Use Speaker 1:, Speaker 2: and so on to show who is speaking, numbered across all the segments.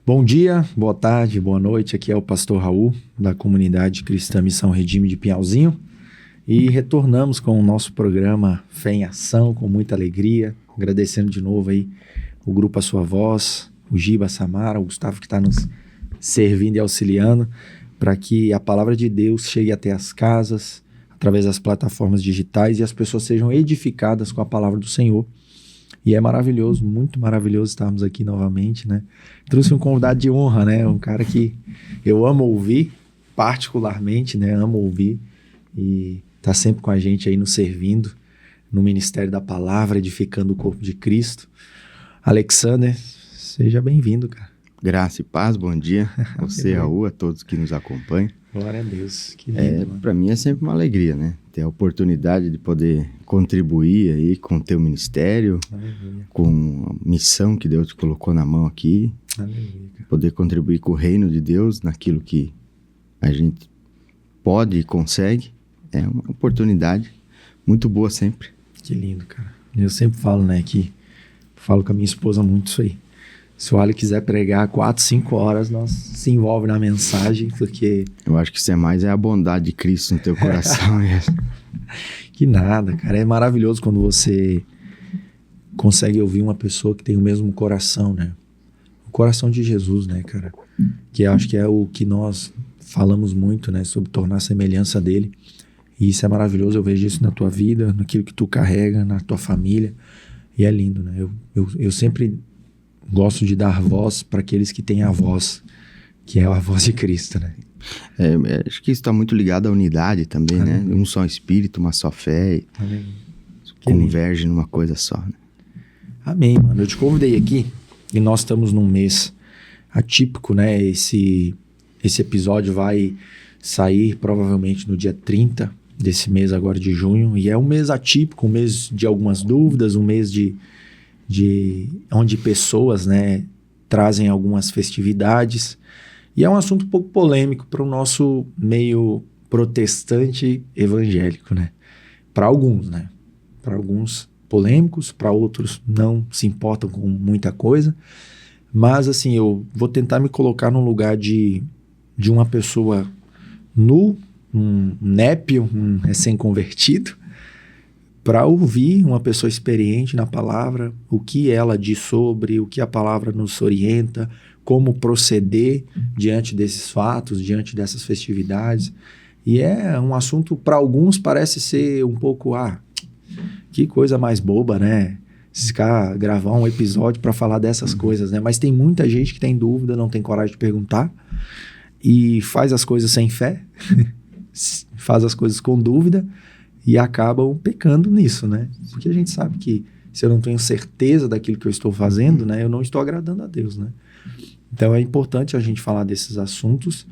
Speaker 1: Bom dia, boa tarde, boa noite. Aqui é o pastor Raul, da comunidade Cristã Missão Redime de Pinhalzinho. E retornamos com o nosso programa Fé em Ação, com muita alegria. Agradecendo de novo aí o grupo A Sua Voz, o Giba, a Samara, o Gustavo que está nos servindo e auxiliando, para que a palavra de Deus chegue até as casas, através das plataformas digitais, e as pessoas sejam edificadas com a palavra do Senhor. E é maravilhoso, muito maravilhoso estarmos aqui novamente, né? Trouxe um convidado de honra, né? Um cara que eu amo ouvir, particularmente, né? Amo ouvir e tá sempre com a gente aí nos servindo no Ministério da Palavra, edificando o corpo de Cristo. Alexander, seja bem-vindo, cara.
Speaker 2: Graça e paz, bom dia. Você, Raul, a todos que nos acompanham.
Speaker 1: Glória a Deus, que lindo.
Speaker 2: Para mim é sempre uma alegria, né? Ter a oportunidade de poder contribuir aí com o teu ministério, aleluia, com a missão que Deus te colocou na mão aqui. Aleluia. Poder contribuir com o reino de Deus naquilo que a gente pode e consegue. É uma oportunidade muito boa sempre.
Speaker 1: Que lindo, cara. Eu sempre falo, né, que falo com a minha esposa muito isso aí. Se o Ali quiser pregar 4, 5 horas, nós se envolve na mensagem, porque...
Speaker 2: Eu acho que isso é mais a bondade de Cristo no teu coração.
Speaker 1: Que nada, cara. É maravilhoso quando você consegue ouvir uma pessoa que tem o mesmo coração, né? O coração de Jesus, né, cara? Que eu acho que é o que nós falamos muito, né? Sobre tornar a semelhança dele. E isso é maravilhoso. Eu vejo isso na tua vida, naquilo que tu carrega, na tua família. E é lindo, né? Eu sempre... gosto de dar voz para aqueles que têm a voz, que é a voz de Cristo, né?
Speaker 2: Acho que isso está muito ligado à unidade também, né? Um só espírito, uma só fé, converge numa coisa só, né?
Speaker 1: Amém, mano. Eu te convidei aqui e nós estamos num mês atípico, né? Esse episódio vai sair provavelmente no dia 30 desse mês agora de junho, e é um mês atípico, um mês de algumas dúvidas, um mês de onde pessoas, né, trazem algumas festividades, e é um assunto um pouco polêmico para o nosso meio protestante evangélico, né? Para alguns, né? Para alguns polêmicos, para outros não se importam com muita coisa, mas assim, eu vou tentar me colocar no lugar de uma pessoa nu, um népio, um recém-convertido, para ouvir uma pessoa experiente na palavra, o que ela diz sobre, o que a palavra nos orienta, como proceder diante desses fatos, diante dessas festividades. E é um assunto, para alguns, parece ser um pouco, que coisa mais boba, né? Gravar um episódio para falar dessas coisas, né? Mas tem muita gente que tem dúvida, não tem coragem de perguntar, e faz as coisas sem fé, faz as coisas com dúvida, e acabam pecando nisso, né? Porque a gente sabe que se eu não tenho certeza daquilo que eu estou fazendo, né, eu não estou agradando a Deus, né? Então é importante a gente falar desses assuntos,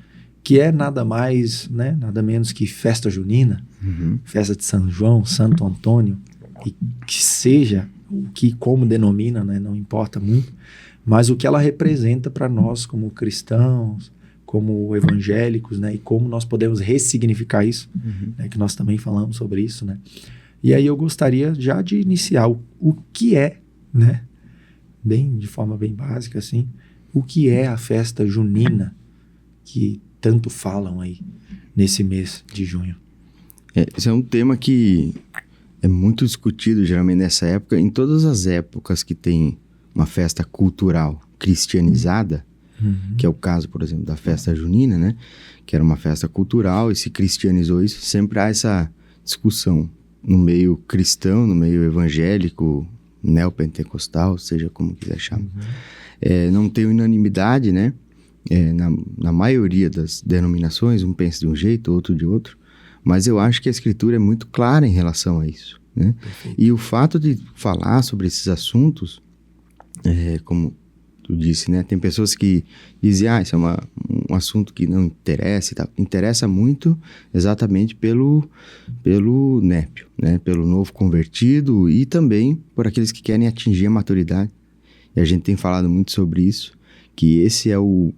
Speaker 1: que é nada mais, né, nada menos que festa junina, festa de São João, Santo Antônio, e que seja o que como denomina, né, não importa muito, mas o que ela representa para nós como cristãos, como evangélicos, né, e como nós podemos ressignificar isso, né, que nós também falamos sobre isso, né. E aí eu gostaria já de iniciar o que é, né, de forma bem básica assim, o que é a festa junina que tanto falam aí nesse mês de junho.
Speaker 2: Esse é um tema que é muito discutido geralmente nessa época, em todas as épocas que tem uma festa cultural cristianizada, que é o caso, por exemplo, da festa junina, né? Que era uma festa cultural e se cristianizou isso. Sempre há essa discussão no meio cristão, no meio evangélico, neopentecostal, seja como quiser chamar. Não tem unanimidade, né? Na maioria das denominações, um pensa de um jeito, outro de outro. Mas eu acho que a Escritura é muito clara em relação a isso, né? E o fato de falar sobre esses assuntos, como tu disse, né? Tem pessoas que dizem, isso é um assunto que não interessa e tal. Interessa muito exatamente pelo népio, né? Pelo novo convertido e também por aqueles que querem atingir a maturidade. E a gente tem falado muito sobre isso, que esse é um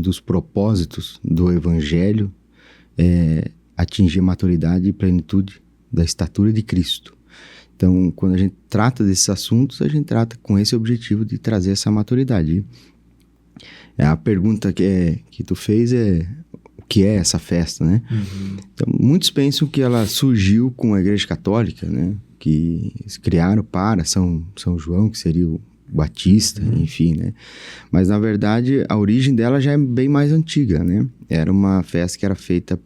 Speaker 2: dos propósitos do Evangelho, atingir a maturidade e plenitude da estatura de Cristo. Então, quando a gente trata desses assuntos, a gente trata com esse objetivo de trazer essa maturidade. A pergunta que tu fez é o que é essa festa, né? Então, muitos pensam que ela surgiu com a Igreja Católica, né? Que eles criaram para São João, que seria o Batista, enfim, né? Mas, na verdade, a origem dela já é bem mais antiga, né? Era uma festa que era feita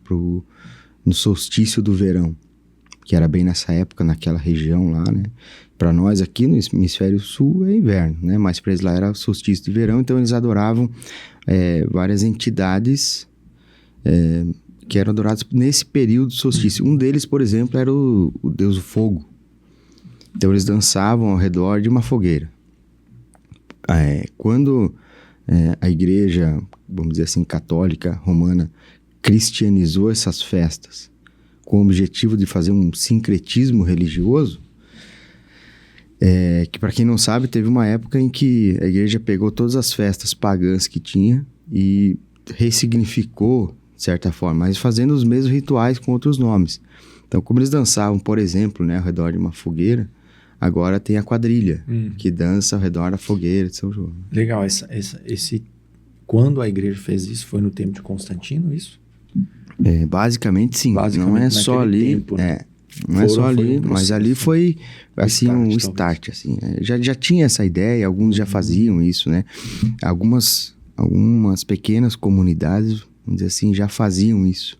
Speaker 2: no solstício do verão, que era bem nessa época, naquela região lá, né? Para nós aqui no hemisfério sul é inverno, né? Mas para eles lá era solstício de verão, então eles adoravam várias entidades que eram adoradas nesse período de solstício. Um deles, por exemplo, era o deus do fogo. Então eles dançavam ao redor de uma fogueira. Quando a igreja, vamos dizer assim, católica, romana, cristianizou essas festas com o objetivo de fazer um sincretismo religioso, que para quem não sabe, teve uma época em que a igreja pegou todas as festas pagãs que tinha e ressignificou, de certa forma, mas fazendo os mesmos rituais com outros nomes. Então, como eles dançavam, por exemplo, né, ao redor de uma fogueira, agora tem a quadrilha, que dança ao redor da fogueira de São João.
Speaker 1: Legal, quando a igreja fez isso, foi no tempo de Constantino, isso?
Speaker 2: Basicamente sim, não é só ali,
Speaker 1: tempo, né?
Speaker 2: Não é só ali, mas ali foi assim um start, assim. Já tinha essa ideia, alguns já faziam isso, né? Algumas pequenas comunidades, vamos dizer assim, já faziam isso,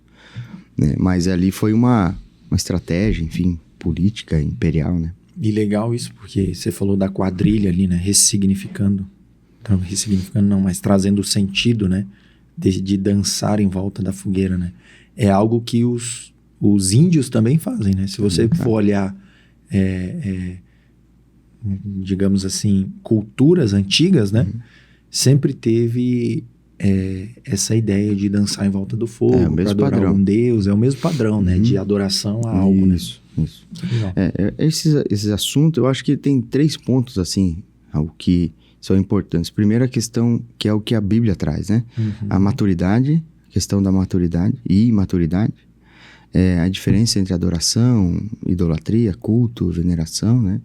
Speaker 2: né? Mas ali foi uma estratégia, enfim, política imperial, né?
Speaker 1: E legal isso, porque você falou da quadrilha ali, né? Ressignificando não, mas trazendo o sentido, né? De dançar em volta da fogueira, né? É algo que os índios também fazem, né? Se você for olhar, digamos assim, culturas antigas, né? Sempre teve essa ideia de dançar em volta do fogo, para adorar algum deus. É o mesmo padrão, né? De adoração a algo,
Speaker 2: isso. Esses assuntos, eu acho que tem 3 pontos, assim, o que são importantes. Primeiro, a questão que é o que a Bíblia traz, né? A maturidade, a questão da maturidade e imaturidade. A diferença entre adoração, idolatria, culto, veneração, né?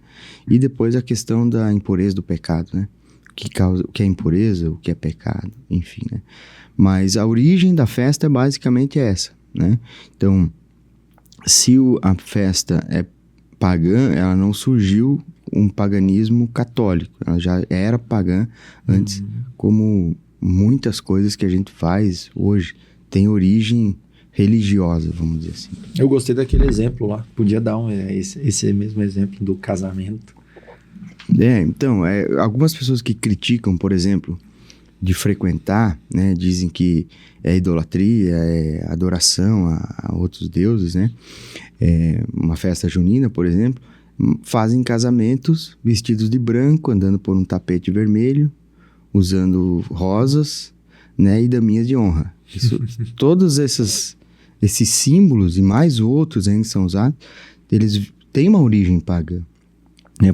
Speaker 2: E depois a questão da impureza do pecado, né? O que é impureza, o que é pecado, enfim, né? Mas a origem da festa é basicamente essa, né? Então, se a festa é pagã, ela não surgiu um paganismo católico. Ela já era pagã antes, como muitas coisas que a gente faz hoje tem origem religiosa, vamos dizer assim.
Speaker 1: Eu gostei daquele exemplo lá. Podia dar esse mesmo exemplo do casamento.
Speaker 2: Então, algumas pessoas que criticam, por exemplo, de frequentar, né, dizem que é idolatria, é adoração a outros deuses, né? Uma festa junina, por exemplo, fazem casamentos vestidos de branco, andando por um tapete vermelho, usando rosas, né, e daminhas de honra. Todos esses símbolos e mais outros ainda que são usados, eles têm uma origem pagã.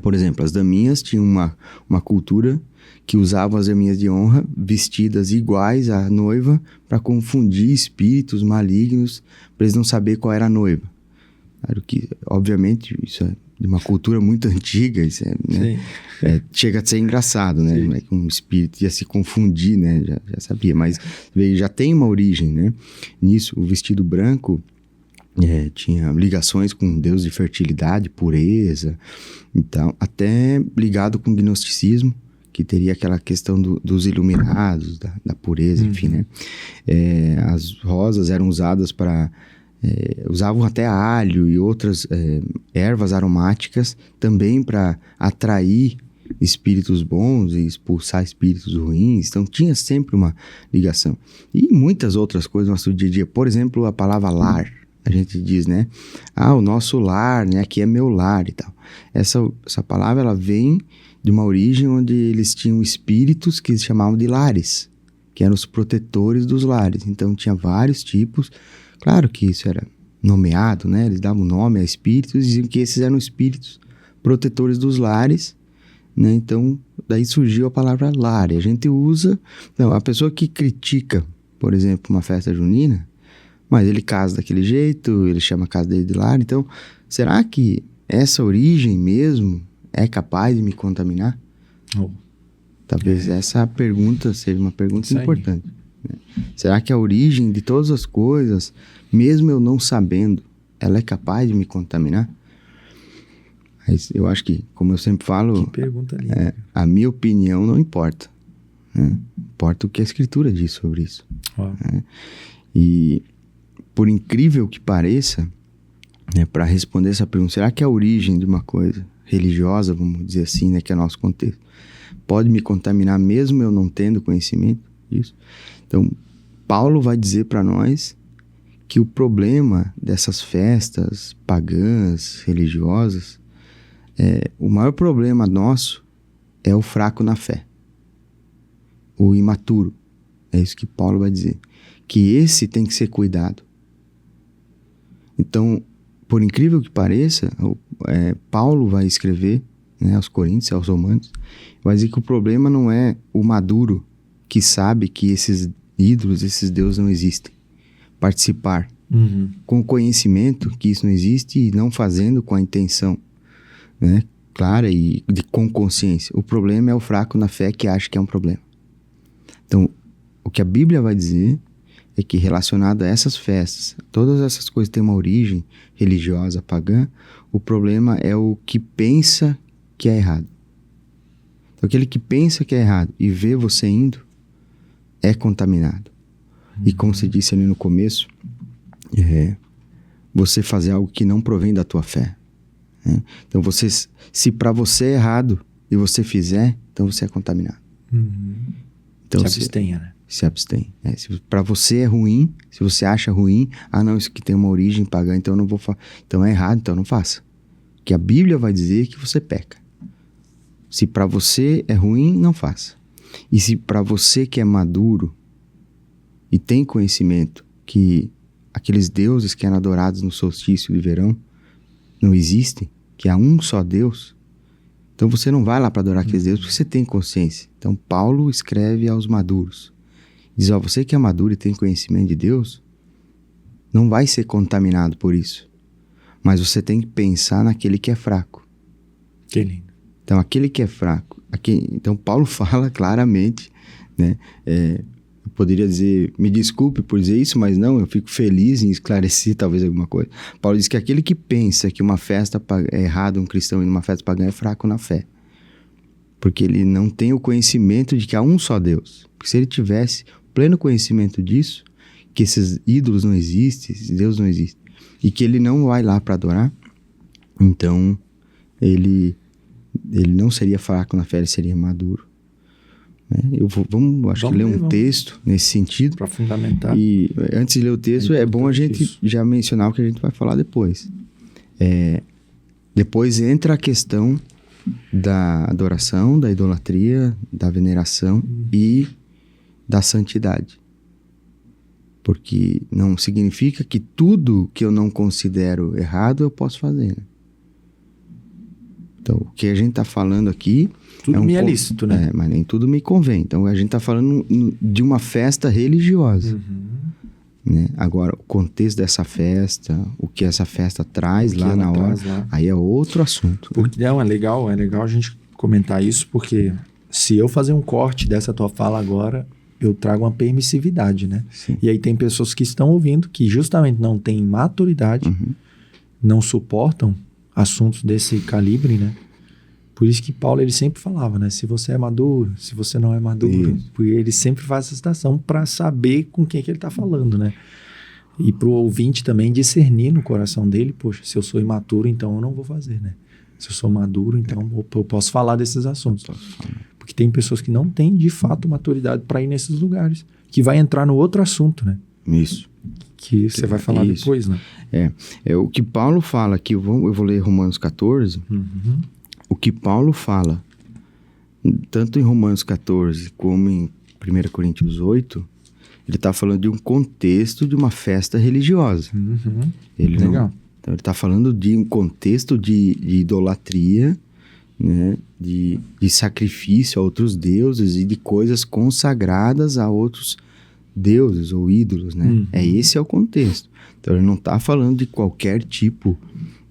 Speaker 2: Por exemplo, as daminhas tinham uma cultura que usavam as daminhas de honra vestidas iguais à noiva para confundir espíritos malignos, para eles não saber qual era a noiva. Claro que, obviamente, isso é de uma cultura muito antiga, isso né? Chega a ser engraçado, né? Como é que um espírito ia se confundir, né? Já sabia, mas já tem uma origem, né? Nisso, o vestido branco tinha ligações com Deus de fertilidade, pureza, então, até ligado com o gnosticismo, que teria aquela questão dos iluminados, da pureza, enfim, né? As rosas eram usadas para... usavam até alho e outras ervas aromáticas também para atrair espíritos bons e expulsar espíritos ruins. Então tinha sempre uma ligação. E muitas outras coisas no nosso dia a dia. Por exemplo, a palavra lar. A gente diz, né? O nosso lar, né? Aqui é meu lar e tal. Essa palavra, ela vem de uma origem onde eles tinham espíritos que eles chamavam de lares, que eram os protetores dos lares. Então tinha vários tipos. Claro que isso era nomeado, né? Eles davam nome a espíritos e diziam que esses eram espíritos protetores dos lares, né? Então, daí surgiu a palavra lar. E a gente usa... Não, a pessoa que critica, por exemplo, uma festa junina, mas ele casa daquele jeito, ele chama a casa dele de lar. Então, será que essa origem mesmo é capaz de me contaminar? Talvez essa pergunta seja uma pergunta
Speaker 1: Isso aí.
Speaker 2: importante. Né? Será que a origem de todas as coisas, mesmo eu não sabendo, ela é capaz de me contaminar? Mas eu acho que, como eu sempre falo,
Speaker 1: Que pergunta linda.
Speaker 2: a minha opinião não importa. Né? Importa o que a Escritura diz sobre isso.
Speaker 1: Ó.
Speaker 2: Né? E, por incrível que pareça, né, para responder essa pergunta, será que a origem de uma coisa religiosa, vamos dizer assim, né, que é nosso contexto, pode me contaminar mesmo eu não tendo conhecimento disso? Então, Paulo vai dizer para nós que o problema dessas festas pagãs, religiosas, o maior problema nosso é o fraco na fé, o imaturo. É isso que Paulo vai dizer. Que esse tem que ser cuidado. Então, por incrível que pareça, Paulo vai escrever, né, aos Coríntios, aos Romanos, vai dizer que o problema não é o maduro que sabe que esses ídolos, esses deuses não existem. Participar com o conhecimento que isso não existe e não fazendo com a intenção, né, clara e com consciência. O problema é o fraco na fé que acha que é um problema. Então, o que a Bíblia vai dizer é que, relacionado a essas festas, todas essas coisas têm uma origem religiosa, pagã, o problema é o que pensa que é errado. Então, aquele que pensa que é errado e vê você indo, é contaminado. E como você disse ali no começo, você fazer algo que não provém da tua fé. Né? Então, se para você é errado e você fizer, então você é contaminado. Então,
Speaker 1: Se abstenha, né?
Speaker 2: Se abstém. Se para você é ruim, se você acha ruim, não, isso aqui tem uma origem pagã, então eu não vou então é errado, então não faça. Que a Bíblia vai dizer que você peca. Se para você é ruim, não faça. E se para você que é maduro e tem conhecimento que aqueles deuses que eram adorados no solstício de verão não existem, que há um só Deus, então você não vai lá para adorar aqueles deuses porque você tem consciência. Então Paulo escreve aos maduros. Diz, você que é maduro e tem conhecimento de Deus, não vai ser contaminado por isso. Mas você tem que pensar naquele que é fraco.
Speaker 1: Que lindo.
Speaker 2: Então, aquele que é fraco. Então, Paulo fala claramente, né? Eu poderia dizer, me desculpe por dizer isso, mas não, eu fico feliz em esclarecer talvez alguma coisa. Paulo diz que aquele que pensa que uma festa é errado, um cristão ir numa festa pagã é fraco na fé. Porque ele não tem o conhecimento de que há um só Deus. Porque se ele tivesse pleno conhecimento disso, que esses ídolos não existem, esses deuses não existem, e que ele não vai lá para adorar, então ele não seria fraco na fé, ele seria maduro. Vamos ler um texto nesse sentido.
Speaker 1: Para fundamentar.
Speaker 2: E antes de ler o texto, é bom a gente já mencionar o que a gente vai falar depois. Depois entra a questão da adoração, da idolatria, da veneração e da santidade. Porque não significa que tudo que eu não considero errado eu posso fazer. Né? Então, o que a gente está falando aqui...
Speaker 1: Tudo me é lícito, né?
Speaker 2: Mas nem tudo me convém. Então, a gente está falando de uma festa religiosa. Né? Agora, o contexto dessa festa, o que essa festa traz lá na hora, aí é outro assunto.
Speaker 1: Porque, é legal a gente comentar isso, porque se eu fazer um corte dessa tua fala agora, eu trago uma permissividade, né?
Speaker 2: Sim.
Speaker 1: E aí tem pessoas que estão ouvindo que justamente não têm maturidade, não suportam assuntos desse calibre, né? Por isso que Paulo, ele sempre falava, né? Se você é maduro, se você não é maduro. Isso. Porque ele sempre faz essa citação para saber com quem que ele está falando, né? E para o ouvinte também discernir no coração dele, poxa, se eu sou imaturo, então eu não vou fazer, né? Se eu sou maduro, então eu posso falar desses assuntos. Porque tem pessoas que não têm, de fato, maturidade para ir nesses lugares. Que vai entrar no outro assunto, né?
Speaker 2: Isso.
Speaker 1: Que você vai falar depois, né?
Speaker 2: O que Paulo fala aqui, eu vou ler Romanos 14. O que Paulo fala, tanto em Romanos 14 como em 1 Coríntios 8, ele está falando de um contexto de uma festa religiosa.
Speaker 1: Legal.
Speaker 2: Então ele está falando de um contexto de idolatria, né? De sacrifício a outros deuses e de coisas consagradas a outros deuses ou ídolos, né? Esse é o contexto. Então ele não está falando de qualquer tipo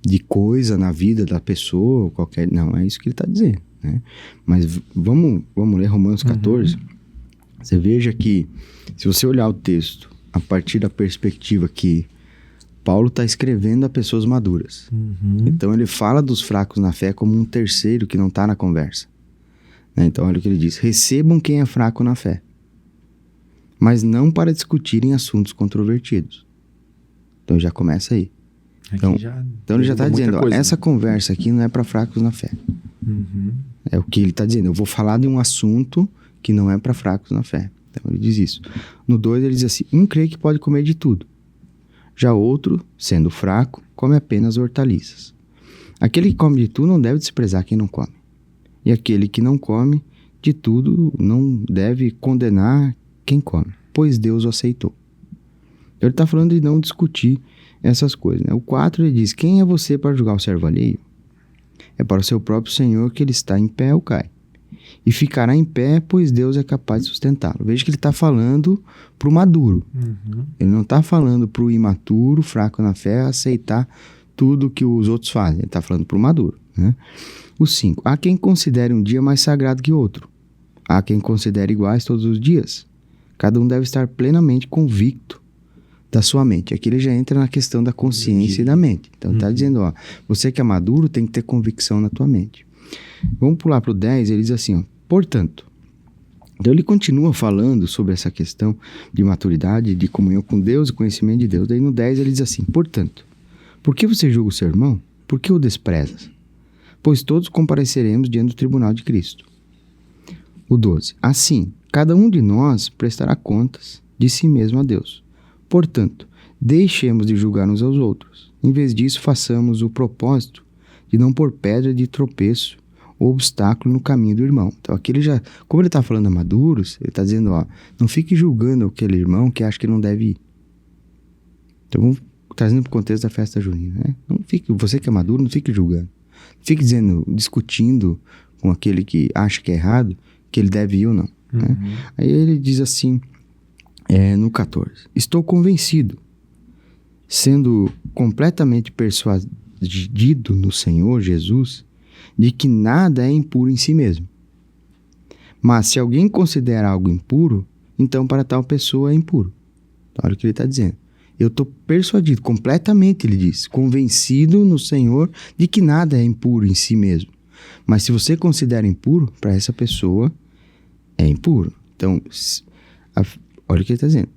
Speaker 2: de coisa na vida da pessoa, não é isso que ele está dizendo. né? Mas vamos ler Romanos 14. Você veja que, se você olhar o texto a partir da perspectiva que Paulo está escrevendo a pessoas maduras. Então ele fala dos fracos na fé como um terceiro que não está na conversa, né? Então olha o que ele diz: recebam quem é fraco na fé, mas não para discutirem assuntos controvertidos. Então já começa aí. Então ele já está dizendo, ó, essa conversa aqui não é para fracos na fé. É o que ele está dizendo. Eu vou falar de um assunto que não é para fracos na fé. Então ele diz isso. No 2 ele diz assim: um crê que pode comer de tudo. Já outro, sendo fraco, come apenas hortaliças. Aquele que come de tudo não deve desprezar quem não come. E aquele que não come de tudo não deve condenar quem come, pois Deus o aceitou. Então ele está falando de não discutir essas coisas, né? O 4 ele diz: quem é você para julgar o servo alheio? É para o seu próprio Senhor que ele está em pé ou cai. E ficará em pé, pois Deus é capaz de sustentá-lo. Veja que ele está falando para o maduro. Ele não está falando para o imaturo, fraco na fé, aceitar tudo que os outros fazem. Ele está falando para o maduro, né? O 5. Há quem considere um dia mais sagrado que outro. Há quem considere iguais todos os dias. Cada um deve estar plenamente convicto da sua mente. Aqui ele já entra na questão da consciência e da mente. Então ele está dizendo, ó, você que é maduro tem que ter convicção na tua mente. Vamos pular para o 10, ele diz assim, ó, portanto. Então ele continua falando sobre essa questão de maturidade, de comunhão com Deus e conhecimento de Deus. Daí no 10 ele diz assim, portanto, por que você julga o seu irmão? Por que o desprezas? Pois todos compareceremos diante do tribunal de Cristo. O 12, assim, cada um de nós prestará contas de si mesmo a Deus. Portanto, deixemos de julgar uns aos outros. Em vez disso, façamos o propósito de não pôr pedra de tropeço ou obstáculo no caminho do irmão. Então aqui ele já, como ele está falando a maduros, ele está dizendo, ó, não fique julgando aquele irmão que acha que não deve ir. Então vamos trazendo para o contexto da festa junina, né? Não fique, você que é maduro, não fique julgando. Fique dizendo, discutindo com aquele que acha que é errado, que ele deve ir ou não, né? Aí ele diz assim, no 14, estou convencido, sendo completamente persuadido no Senhor Jesus, de que nada é impuro em si mesmo. Mas se alguém considera algo impuro, então para tal pessoa é impuro. Então, olha o que ele está dizendo. Eu estou persuadido, completamente, ele diz, convencido no Senhor de que nada é impuro em si mesmo. Mas se você considera impuro, para essa pessoa é impuro. Então, olha o que ele está dizendo.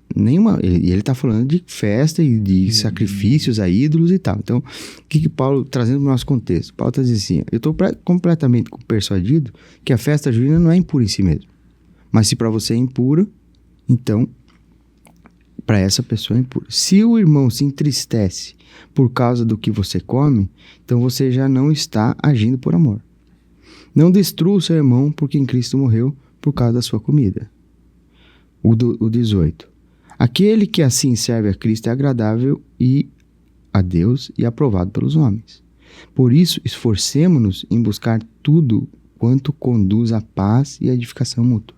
Speaker 2: Ele está falando de festa e de sacrifícios a ídolos e tal. Então, o que Paulo, trazendo para o nosso contexto? Paulo está dizendo assim, eu estou completamente persuadido que a festa junina não é impura em si mesmo. Mas se para você é impura, então, para essa pessoa é impura. Se o irmão se entristece por causa do que você come, então você já não está agindo por amor. Não destrua o seu irmão porque em Cristo morreu por causa da sua comida. O 18. Aquele que assim serve a Cristo é agradável a Deus e aprovado pelos homens. Por isso, esforcemo-nos em buscar tudo quanto conduz à paz e à edificação mútua.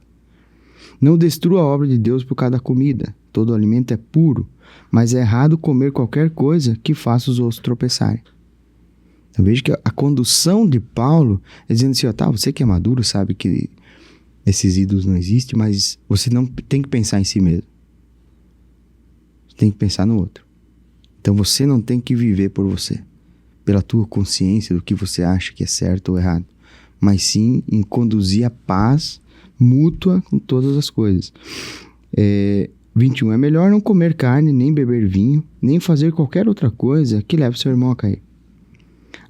Speaker 2: Não destrua a obra de Deus por causa da comida. Todo alimento é puro, mas é errado comer qualquer coisa que faça os outros tropeçarem. Então veja que a condução de Paulo é dizendo assim, ó, tá, você que é maduro sabe que esses ídolos não existem, mas você não tem que pensar em si mesmo. Você tem que pensar no outro. Então você não tem que viver por você, pela tua consciência do que você acha que é certo ou errado, mas sim em conduzir a paz mútua com todas as coisas. 21. É melhor não comer carne, nem beber vinho, nem fazer qualquer outra coisa que leve seu irmão a cair.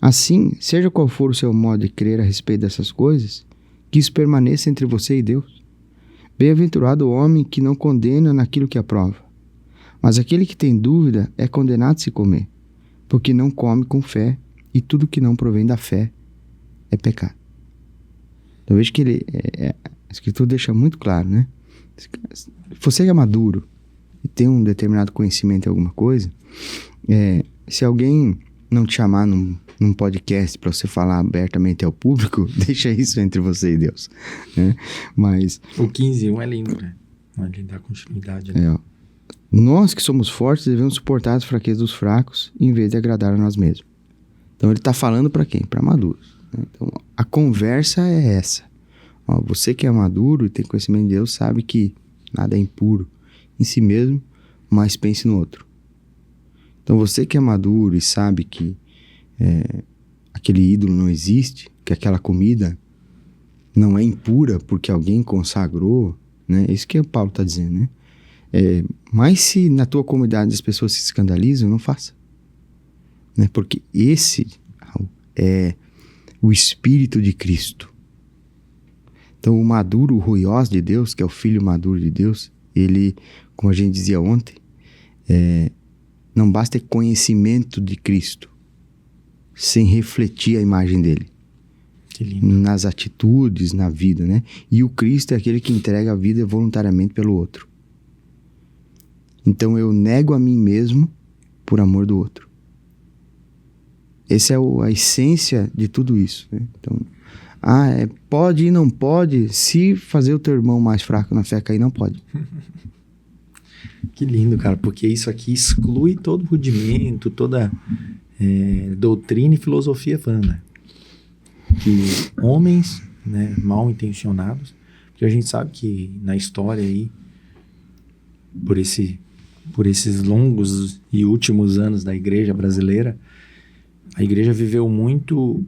Speaker 2: Assim, seja qual for o seu modo de crer a respeito dessas coisas, que isso permaneça entre você e Deus. Bem-aventurado o homem que não condena naquilo que aprova. Mas aquele que tem dúvida é condenado a se comer, porque não come com fé, e tudo que não provém da fé é pecado. Então veja que a Escritura deixa muito claro, né? Se você é maduro e tem um determinado conhecimento em alguma coisa, se alguém não te chamar num podcast para você falar abertamente ao público, deixa isso entre você e Deus, né? Mas
Speaker 1: o 15:1 é lindo, né? Ele dá continuidade, né?
Speaker 2: Nós que somos fortes devemos suportar as fraquezas dos fracos em vez de agradar a nós mesmos. Então ele está falando para quem? Para maduros, né? Então a conversa é essa. Ó, você que é maduro e tem conhecimento de Deus sabe que nada é impuro em si mesmo, mas pense no outro. Então você que é maduro e sabe que aquele ídolo não existe, que aquela comida não é impura porque alguém consagrou, né? É isso que o Paulo está dizendo, né? Mas se na tua comunidade as pessoas se escandalizam, não faça. Né? Porque esse é o Espírito de Cristo. Então o maduro, o ruiós de Deus, que é o filho maduro de Deus, ele, como a gente dizia ontem, não basta ter conhecimento de Cristo sem refletir a imagem dele.
Speaker 1: Que lindo.
Speaker 2: Nas atitudes, na vida, né? E o Cristo é aquele que entrega a vida voluntariamente pelo outro. Então eu nego a mim mesmo por amor do outro. Essa é a essência de tudo isso, né? Então, pode e não pode. Se fazer o teu irmão mais fraco na fé cair, não pode.
Speaker 1: Que lindo, cara, porque isso aqui exclui todo rudimento, toda doutrina e filosofia vana. Que homens, né, mal intencionados, porque a gente sabe que na história aí, por esses longos e últimos anos da igreja brasileira, a igreja viveu muito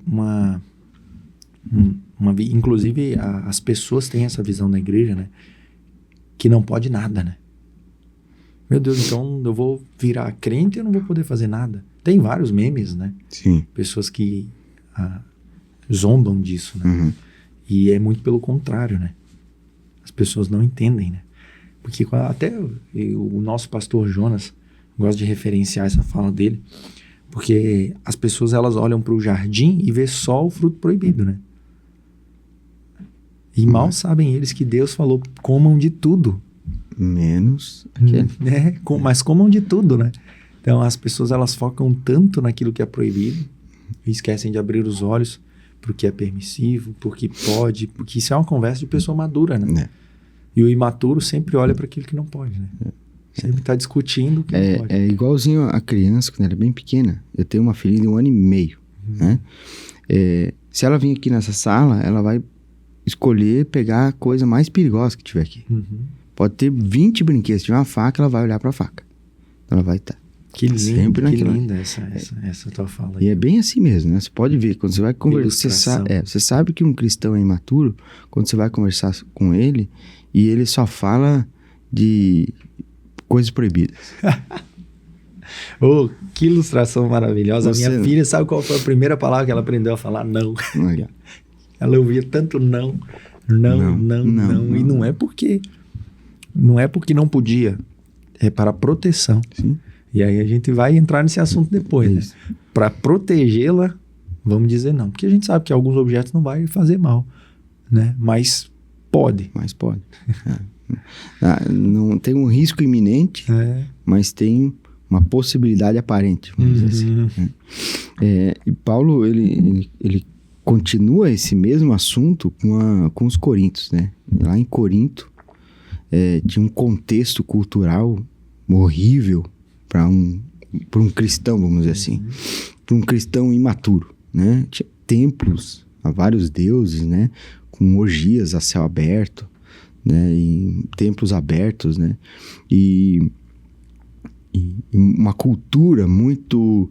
Speaker 1: inclusive as pessoas têm essa visão da igreja, né, que não pode nada, né? Meu Deus, então eu vou virar crente e eu não vou poder fazer nada. Tem vários memes, né?
Speaker 2: Sim.
Speaker 1: Pessoas que zombam disso, né?
Speaker 2: Uhum.
Speaker 1: E é muito pelo contrário, né? As pessoas não entendem, né? Porque até o nosso pastor Jonas gosta de referenciar essa fala dele, porque as pessoas elas olham para o jardim e vê só o fruto proibido, né? E mal sabem eles que Deus falou, comam de tudo.
Speaker 2: Menos aquele.
Speaker 1: Mas comam de tudo, né? Então as pessoas elas focam tanto naquilo que é proibido e esquecem de abrir os olhos pro que é permissivo, porque pode, porque isso é uma conversa de pessoa madura, né? E o imaturo sempre olha para aquilo que não pode, né? Sempre está discutindo o que não pode.
Speaker 2: É igualzinho a criança quando ela é bem pequena. Eu tenho uma filha de 1 ano e meio, né? Se ela vir aqui nessa sala, ela vai escolher pegar a coisa mais perigosa que tiver aqui. Pode ter 20 brinquedos, se tiver uma faca, ela vai olhar para a faca. Então ela vai estar.
Speaker 1: Que lindo,
Speaker 2: sempre
Speaker 1: que linda essa tua fala aí.
Speaker 2: E é bem assim mesmo, né? Você pode ver, quando você vai conversar, você sabe que um cristão é imaturo quando você vai conversar com ele e ele só fala de coisas proibidas.
Speaker 1: Oh, que ilustração maravilhosa. A minha filha, sabe qual foi a primeira palavra que ela aprendeu a falar? Não. Ela ouvia tanto não. E não é porque não podia, é para proteção.
Speaker 2: Sim.
Speaker 1: E aí a gente vai entrar nesse assunto depois, né? Para protegê-la, vamos dizer não. Porque a gente sabe que alguns objetos não vai fazer mal, né? Mas pode.
Speaker 2: Não tem um risco iminente, mas tem uma possibilidade aparente, vamos dizer assim. E Paulo, ele continua esse mesmo assunto com os coríntios, né? Lá em Corinto, tinha um contexto cultural horrível para um cristão, vamos dizer assim, para um cristão imaturo, né? Tinha templos a vários deuses, né? Com orgias a céu aberto, né? E templos abertos, né? E uma cultura muito,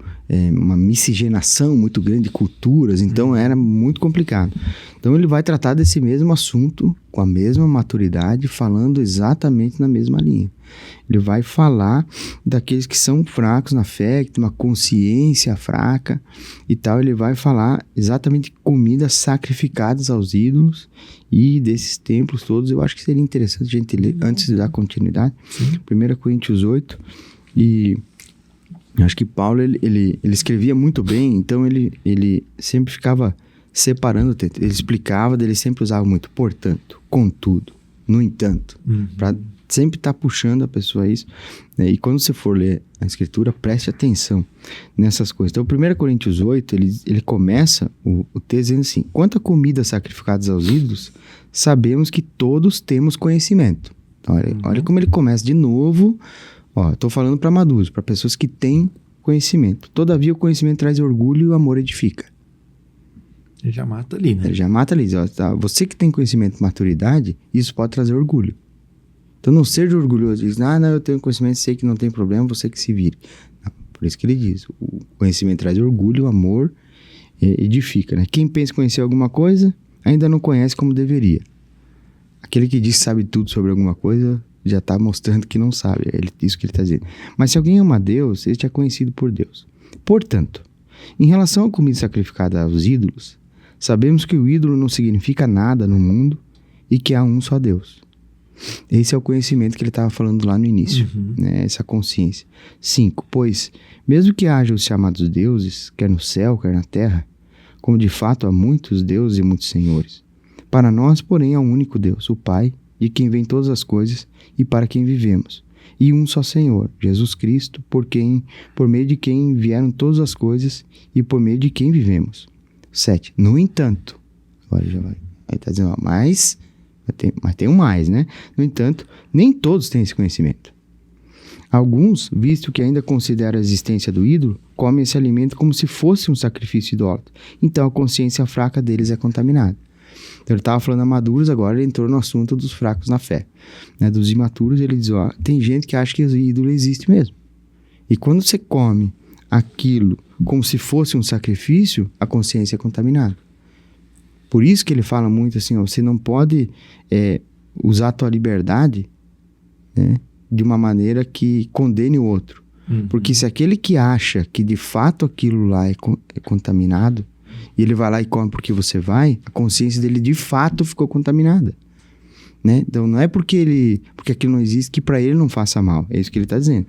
Speaker 2: uma miscigenação muito grande de culturas, então era muito complicado. Então ele vai tratar desse mesmo assunto com a mesma maturidade, falando exatamente na mesma linha. Ele vai falar daqueles que são fracos na fé, que tem uma consciência fraca e tal. Ele vai falar exatamente de comidas sacrificadas aos ídolos e desses templos todos. Eu acho que seria interessante a gente ler, antes de dar continuidade, 1 Coríntios 8. E acho que Paulo, ele escrevia muito bem, então ele sempre ficava separando o texto. Ele explicava, ele sempre usava muito, portanto, contudo, no entanto, para sempre estar puxando a pessoa a isso. E quando você for ler a escritura, preste atenção nessas coisas. Então, 1 Coríntios 8, ele começa o texto dizendo assim: quanto a comida sacrificadas aos ídolos, sabemos que todos temos conhecimento. Olha como ele começa de novo. Estou falando para maduros, para pessoas que têm conhecimento. Todavia, o conhecimento traz orgulho e o amor edifica.
Speaker 1: Ele já mata ali, né?
Speaker 2: Ele já mata ali. Ó, tá? Você que tem conhecimento e maturidade, isso pode trazer orgulho. Então não seja orgulhoso. Diz, não, eu tenho conhecimento, sei que não tem problema, você que se vire. Não, por isso que ele diz, o conhecimento traz orgulho, amor, edifica, né? Quem pensa conhecer alguma coisa, ainda não conhece como deveria. Aquele que diz que sabe tudo sobre alguma coisa, já está mostrando que não sabe. É isso que ele está dizendo. Mas se alguém ama a Deus, este é conhecido por Deus. Portanto, em relação à comida sacrificada aos ídolos, sabemos que o ídolo não significa nada no mundo e que há um só Deus. Esse é o conhecimento que ele estava falando lá no início, né? Essa consciência. 5. Pois, mesmo que haja os chamados deuses, quer no céu, quer na terra, como de fato há muitos deuses e muitos senhores, para nós, porém, há um único Deus, o Pai, de quem vêm todas as coisas e para quem vivemos, e um só Senhor, Jesus Cristo, por meio de quem vieram todas as coisas e por meio de quem vivemos. 7. No entanto, agora já vai, aí está dizendo, mas tem um mais, né? No entanto, nem todos têm esse conhecimento. Alguns, visto que ainda consideram a existência do ídolo, comem esse alimento como se fosse um sacrifício idólatra. Então a consciência fraca deles é contaminada. Então ele estava falando maduros, agora ele entrou no assunto dos fracos na fé. Né? Dos imaturos, ele diz, ó, tem gente que acha que o ídolo existe mesmo. E quando você come aquilo como se fosse um sacrifício, a consciência é contaminada. Por isso que ele fala muito assim, ó, você não pode usar a tua liberdade, né, de uma maneira que condene o outro. Porque se aquele que acha que de fato aquilo lá é contaminado, e ele vai lá e come porque você vai, a consciência dele de fato ficou contaminada. Né? Então não é porque aquilo não existe que para ele não faça mal. É isso que ele está dizendo.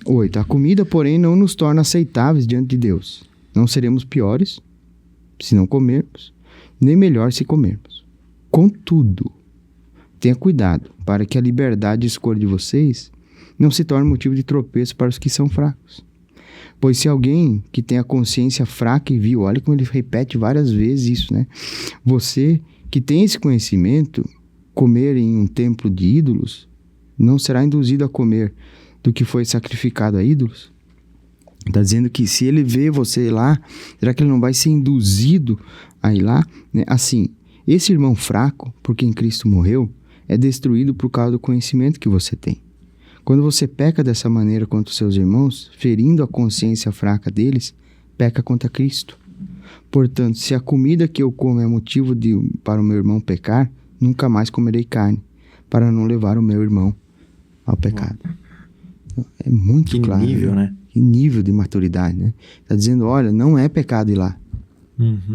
Speaker 2: 8. A comida, porém, não nos torna aceitáveis diante de Deus. Não seremos piores se não comermos, nem melhor se comermos. Contudo, tenha cuidado para que a liberdade de escolha de vocês não se torne motivo de tropeço para os que são fracos. Pois se alguém que tem a consciência fraca e vil, olha como ele repete várias vezes isso, né? Você que tem esse conhecimento, comer em um templo de ídolos, não será induzido a comer do que foi sacrificado a ídolos? Está dizendo que se ele vê você lá, será que ele não vai ser induzido a ir lá? Né? Assim, esse irmão fraco, por quem Cristo morreu, é destruído por causa do conhecimento que você tem. Quando você peca dessa maneira contra os seus irmãos, ferindo a consciência fraca deles, peca contra Cristo. Portanto, se a comida que eu como é motivo para o meu irmão pecar, nunca mais comerei carne, para não levar o meu irmão ao pecado. Então, é muito claro. Que nível, né? Que nível de maturidade, né? Está dizendo, olha, não é pecado ir lá.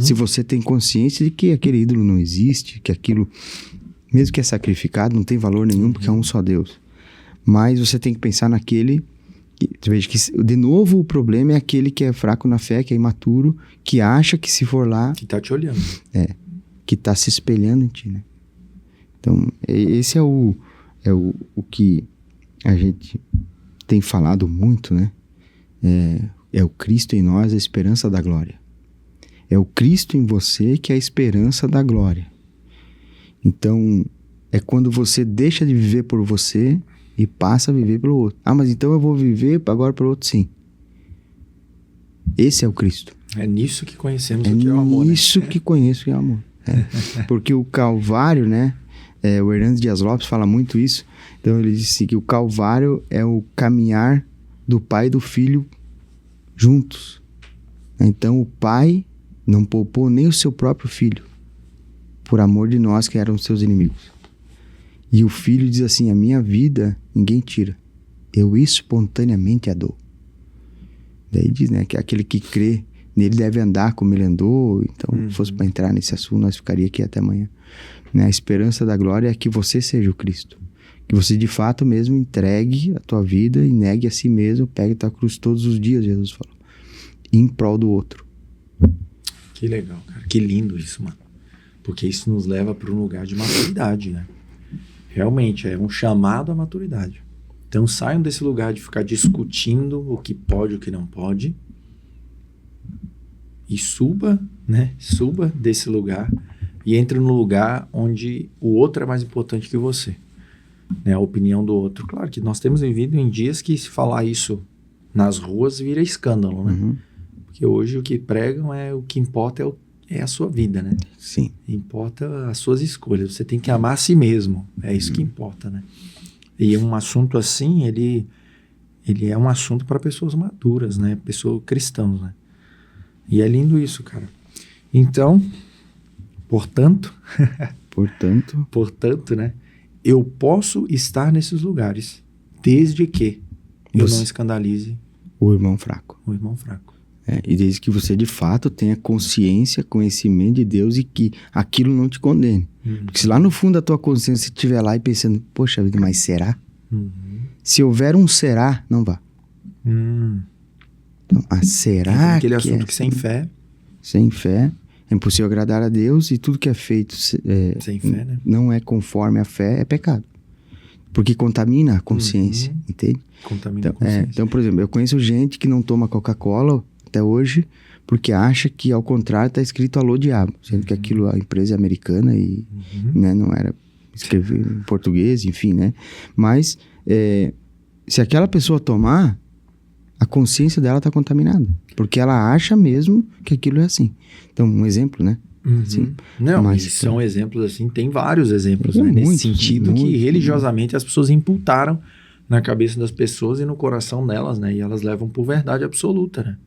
Speaker 2: Se você tem consciência de que aquele ídolo não existe, que aquilo, mesmo que é sacrificado, não tem valor nenhum, porque é um só Deus. Mas você tem que pensar naquele... Veja que, de novo, o problema é aquele que é fraco na fé, que é imaturo, que acha que se for lá...
Speaker 1: Que está te olhando.
Speaker 2: Que está se espelhando em ti, né? Então, esse é o que a gente tem falado muito, né? É o Cristo em nós, a esperança da glória. É o Cristo em você que é a esperança da glória. Então, é quando você deixa de viver por você e passa a viver pelo outro. Ah, mas então eu vou viver agora pelo outro, sim. Esse é o Cristo.
Speaker 1: É nisso que conhecemos o que é o amor.
Speaker 2: É nisso que conheço o que é o amor. Porque o Calvário, né? O Hernandes Dias Lopes fala muito isso. Então ele disse que o Calvário é o caminhar do pai e do filho juntos. Então o pai não poupou nem o seu próprio filho por amor de nós que eram seus inimigos. E o filho diz assim, a minha vida ninguém tira, eu espontaneamente a dou. Daí diz, né, que aquele que crê nele deve andar como ele andou. Então, se fosse para entrar nesse assunto, nós ficaríamos aqui até amanhã. Né? A esperança da glória é que você seja o Cristo. Que você, de fato, mesmo entregue a tua vida e negue a si mesmo, pegue a tua cruz todos os dias, Jesus falou. Em prol do outro.
Speaker 1: Que legal, cara. Que lindo isso, mano. Porque isso nos leva para um lugar de maturidade, né? Realmente, é um chamado à maturidade. Então, saiam desse lugar de ficar discutindo o que pode e o que não pode. E suba, né? Suba desse lugar e entre no lugar onde o outro é mais importante que você. Né? A opinião do outro. Claro que nós temos vivido em dias que se falar isso nas ruas vira escândalo, né? Porque hoje o que pregam é o que importa é a sua vida, né?
Speaker 2: Sim.
Speaker 1: Importa as suas escolhas. Você tem que amar a si mesmo. É isso que importa, né? E um assunto assim, ele é um assunto para pessoas maduras, né? Pessoas cristãs, né? E é lindo isso, cara. Então, portanto, né? Eu posso estar nesses lugares desde que eu não escandalize
Speaker 2: o irmão fraco. E desde que você de fato tenha consciência, conhecimento de Deus e que aquilo não te condene. Porque se lá no fundo da tua consciência você estiver lá e pensando, poxa vida, mas será? Se houver um será, não vá. Então, será
Speaker 1: aquele
Speaker 2: que
Speaker 1: assunto que sem fé...
Speaker 2: Sem fé, é impossível agradar a Deus e tudo que é feito
Speaker 1: sem fé, né?
Speaker 2: Não é conforme a fé, é pecado. Porque contamina a consciência, entende?
Speaker 1: Contamina a consciência.
Speaker 2: Então, por exemplo, eu conheço gente que não toma Coca-Cola até hoje porque acha que, ao contrário, está escrito alô diabo, sendo que aquilo, a empresa é americana e né, não era escrever em português, enfim, né? Mas se aquela pessoa tomar, a consciência dela está contaminada, porque ela acha mesmo que aquilo é assim. Então, um exemplo, né? Sim.
Speaker 1: Não, mas são exemplos assim, tem vários exemplos, né? Nesse sentido que religiosamente as pessoas imputaram na cabeça das pessoas e no coração delas, né? E elas levam por verdade absoluta, né?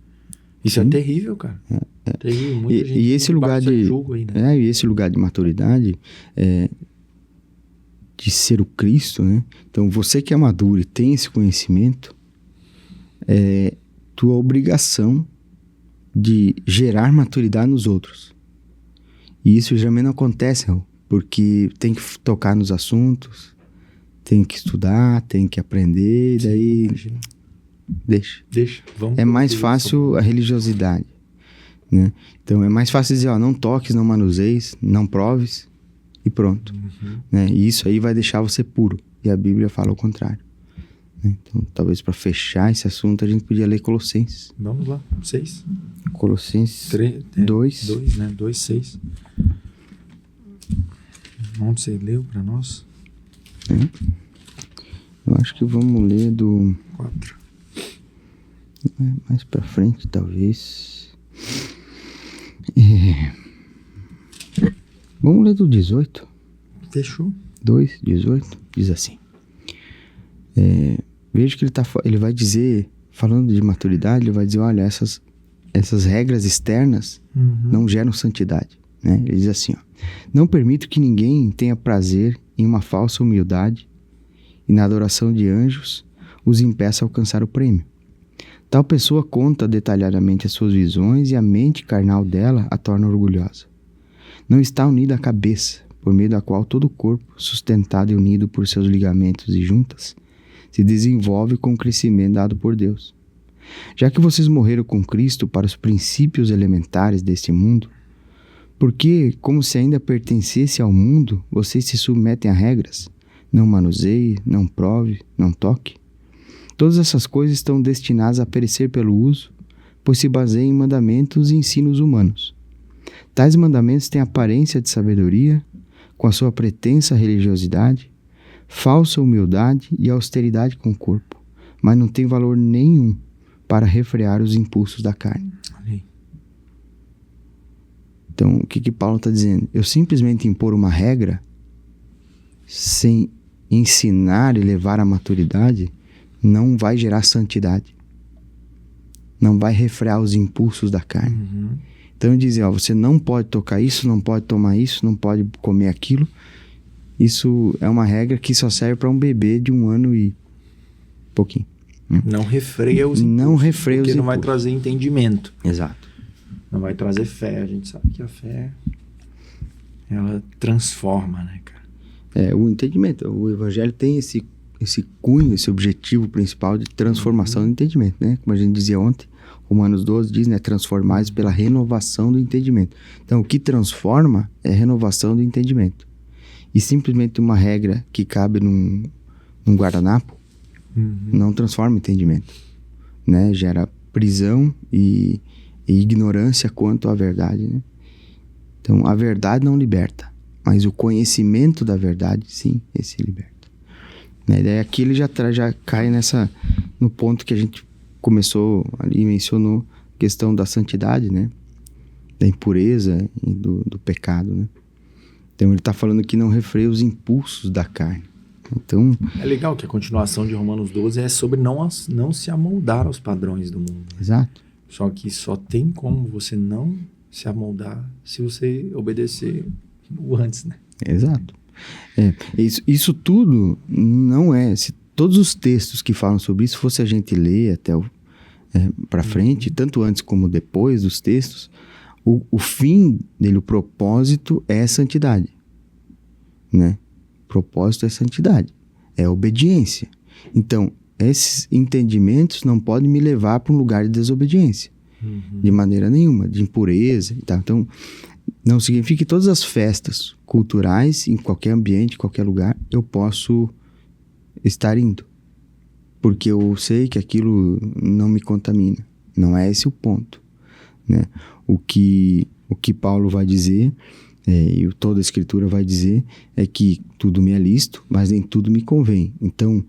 Speaker 1: Isso é terrível, cara. Terrível. Muita gente
Speaker 2: e esse lugar de
Speaker 1: julgo aí, né?
Speaker 2: E esse lugar de maturidade de ser o Cristo, né? Então, você que é maduro e tem esse conhecimento, é tua obrigação de gerar maturidade nos outros. E isso geralmente não acontece, porque tem que tocar nos assuntos, tem que estudar, tem que aprender, e daí deixa.
Speaker 1: Vamos
Speaker 2: mais fácil a religiosidade, né? Então é mais fácil dizer, não toques, não manuseis, não proves e pronto, né? E isso aí vai deixar você puro, e a Bíblia fala o contrário. Então, talvez para fechar esse assunto, a gente podia ler Colossenses.
Speaker 1: Vamos lá, 6.
Speaker 2: Colossenses 2.
Speaker 1: 2, né? 2, 6. Onde você leu para nós?
Speaker 2: Eu acho que vamos ler do
Speaker 1: 4.
Speaker 2: Mais para frente, talvez. Vamos ler do 18.
Speaker 1: Fechou.
Speaker 2: 2, 18. Diz assim. Veja que ele vai dizer, falando de maturidade, ele vai dizer, olha, essas regras externas não geram santidade, né? Ele diz assim, não permito que ninguém tenha prazer em uma falsa humildade e na adoração de anjos os impeça a alcançar o prêmio. Tal pessoa conta detalhadamente as suas visões e a mente carnal dela a torna orgulhosa. Não está unida à cabeça, por meio da qual todo o corpo, sustentado e unido por seus ligamentos e juntas, se desenvolve com o crescimento dado por Deus. Já que vocês morreram com Cristo para os princípios elementares deste mundo, porque, como se ainda pertencesse ao mundo, vocês se submetem a regras? Não manuseie, não prove, não toque. Todas essas coisas estão destinadas a perecer pelo uso, pois se baseiam em mandamentos e ensinos humanos. Tais mandamentos têm aparência de sabedoria, com a sua pretensa religiosidade, falsa humildade e austeridade com o corpo, mas não tem valor nenhum para refrear os impulsos da carne. Então, o que Paulo está dizendo? Eu simplesmente impor uma regra sem ensinar e levar à maturidade não vai gerar santidade. Não vai refrear os impulsos da carne. Então, ele diz, você não pode tocar isso, não pode tomar isso, não pode comer aquilo. Isso é uma regra que só serve para um bebê de 1 ano e pouquinho.
Speaker 1: Não refreia os impulsos.
Speaker 2: Não refreia os impulsos.
Speaker 1: Porque não vai trazer entendimento.
Speaker 2: Exato.
Speaker 1: Não vai trazer fé. A gente sabe que a fé, ela transforma, né, cara?
Speaker 2: O entendimento. O evangelho tem esse cunho, esse objetivo principal de transformação do entendimento, né? Como a gente dizia ontem, Romanos 12 diz, né? Transformados pela renovação do entendimento. Então, o que transforma é a renovação do entendimento. E simplesmente uma regra que cabe num guardanapo não transforma o entendimento, né? Gera prisão e ignorância quanto à verdade, né? Então, a verdade não liberta, mas o conhecimento da verdade, sim, esse liberta. Né? Daí aqui ele já cai no ponto que a gente começou ali, mencionou, questão da santidade, né? da impureza e do pecado, né? Então ele está falando que não refreia os impulsos da carne. Então,
Speaker 1: é legal que a continuação de Romanos 12 é sobre não se amoldar aos padrões do mundo.
Speaker 2: exato.
Speaker 1: Só que só tem como você não se amoldar se você obedecer o antes, né?
Speaker 2: Exato. Isso tudo não é... Se todos os textos que falam sobre isso, fosse a gente ler até para frente, tanto antes como depois dos textos, o fim dele, o propósito é a santidade, né? O propósito é santidade, é obediência. Então, esses entendimentos não podem me levar para um lugar de desobediência, de maneira nenhuma, de impureza e tal. Então, não significa que todas as festas culturais, em qualquer ambiente, em qualquer lugar, eu posso estar indo, porque eu sei que aquilo não me contamina. Não é esse o ponto, né? O que Paulo vai dizer, e toda a Escritura vai dizer, é que tudo me é lícito, mas nem tudo me convém. Então,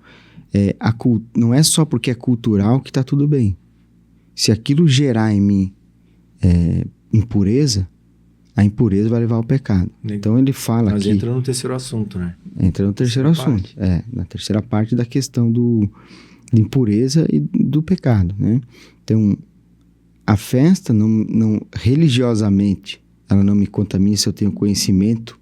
Speaker 2: não é só porque é cultural que está tudo bem. Se aquilo gerar em mim impureza, a impureza vai levar ao pecado. Então ele fala
Speaker 1: Mas
Speaker 2: aqui...
Speaker 1: entra no terceiro assunto, né?
Speaker 2: Entra no terceiro assunto. Na terceira parte da questão de impureza e do pecado, né? Então, a festa, não religiosamente, ela não me contamina se eu tenho conhecimento,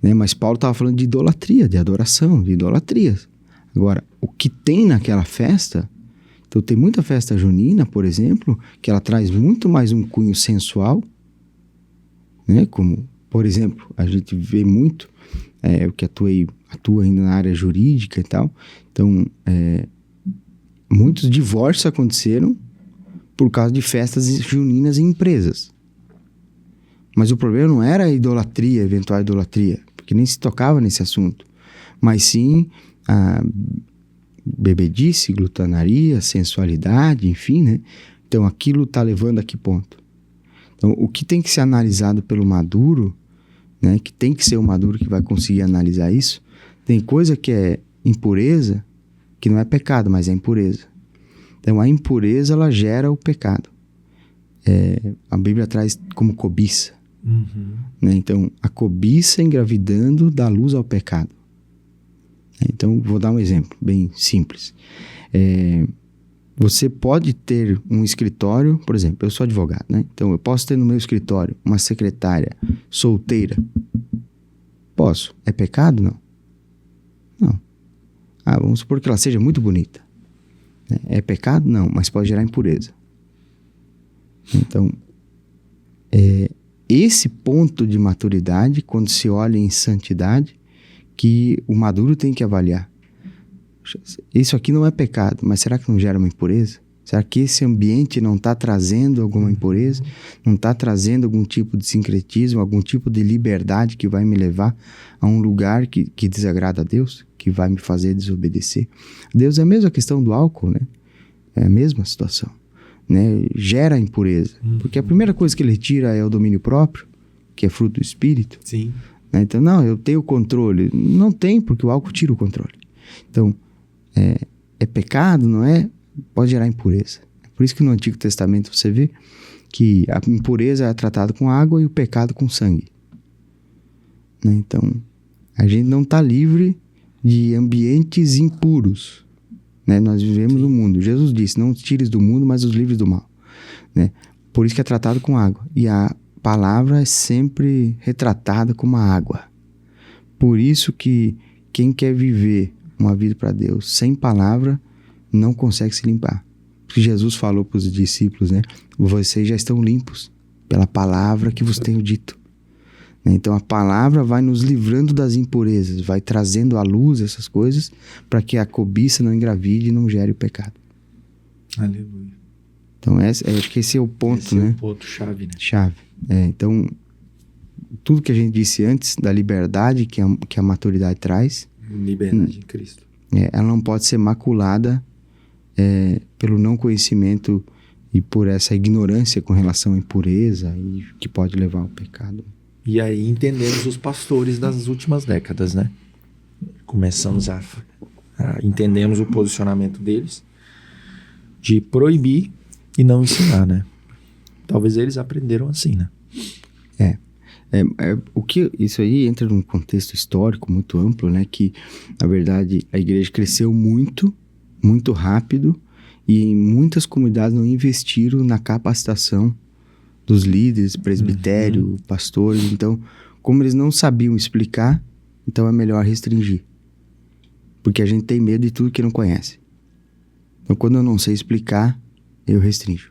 Speaker 2: né? Mas Paulo estava falando de idolatria, de adoração, de idolatrias. Agora, o que tem naquela festa... Então, tem muita festa junina, por exemplo, que ela traz muito mais um cunho sensual, né? Como, por exemplo, a gente vê muito, o que atua ainda na área jurídica e tal. Então, muitos divórcios aconteceram por causa de festas juninas em empresas. Mas o problema não era a idolatria, a eventual idolatria, porque nem se tocava nesse assunto, mas sim a bebedice, glutanaria, sensualidade, enfim, né? Então, aquilo está levando a que ponto? Então, o que tem que ser analisado pelo maduro, né? Que tem que ser o maduro que vai conseguir analisar isso. Tem coisa que é impureza, que não é pecado, mas é impureza. Então, a impureza, ela gera o pecado. A Bíblia traz como cobiça. Né? Então, a cobiça engravidando dá luz ao pecado. Então, vou dar um exemplo bem simples. Você pode ter um escritório, por exemplo, eu sou advogado, né? Então, eu posso ter no meu escritório uma secretária solteira. Posso. É pecado? Não. Não. Vamos supor que ela seja muito bonita. É pecado? Não, mas pode gerar impureza. Então, esse ponto de maturidade, quando se olha em santidade, que o maduro tem que avaliar. Isso aqui não é pecado, mas será que não gera uma impureza? Será que esse ambiente não está trazendo alguma impureza? Não está trazendo algum tipo de sincretismo, algum tipo de liberdade que vai me levar a um lugar que desagrada a Deus? Que vai me fazer desobedecer? Deus é a mesma questão do álcool, né? É a mesma situação, né? Gera impureza. Porque a primeira coisa que ele tira é o domínio próprio, que é fruto do Espírito.
Speaker 1: Sim.
Speaker 2: Né? Então, não, eu tenho controle. Não tem, porque o álcool tira o controle. Então, é pecado, não é? Pode gerar impureza. Por isso que no Antigo Testamento você vê que a impureza é tratada com água e o pecado com sangue. Né? Então, a gente não está livre de ambientes impuros. Né? Nós vivemos no mundo. Jesus disse, não os tires do mundo, mas os livres do mal. Né? Por isso que é tratado com água. E a palavra é sempre retratada como a água. Por isso que quem quer viver uma vida para Deus sem palavra não consegue se limpar. Porque Jesus falou para os discípulos, né? Vocês já estão limpos pela palavra que vos tenho dito. Então a palavra vai nos livrando das impurezas, vai trazendo à luz essas coisas para que a cobiça não engravide e não gere o pecado.
Speaker 1: Aleluia.
Speaker 2: Então acho que esse é o ponto,
Speaker 1: esse
Speaker 2: né?
Speaker 1: é o ponto chave, né?
Speaker 2: Chave. Então, tudo que a gente disse antes da liberdade que a maturidade traz...
Speaker 1: Liberdade em Cristo.
Speaker 2: Ela não pode ser maculada pelo não conhecimento e por essa ignorância com relação à impureza e que pode levar ao pecado.
Speaker 1: E aí entendemos os pastores das últimas décadas, né? Começamos a entendemos o posicionamento deles de proibir e não ensinar, né? Talvez eles aprenderam assim, né?
Speaker 2: Isso aí entra num contexto histórico muito amplo, né? Que, na verdade, a igreja cresceu muito, muito rápido, e em muitas comunidades não investiram na capacitação dos líderes, presbitério, pastores. Então, como eles não sabiam explicar, então é melhor restringir. Porque a gente tem medo de tudo que não conhece. Então, quando eu não sei explicar, eu restringo.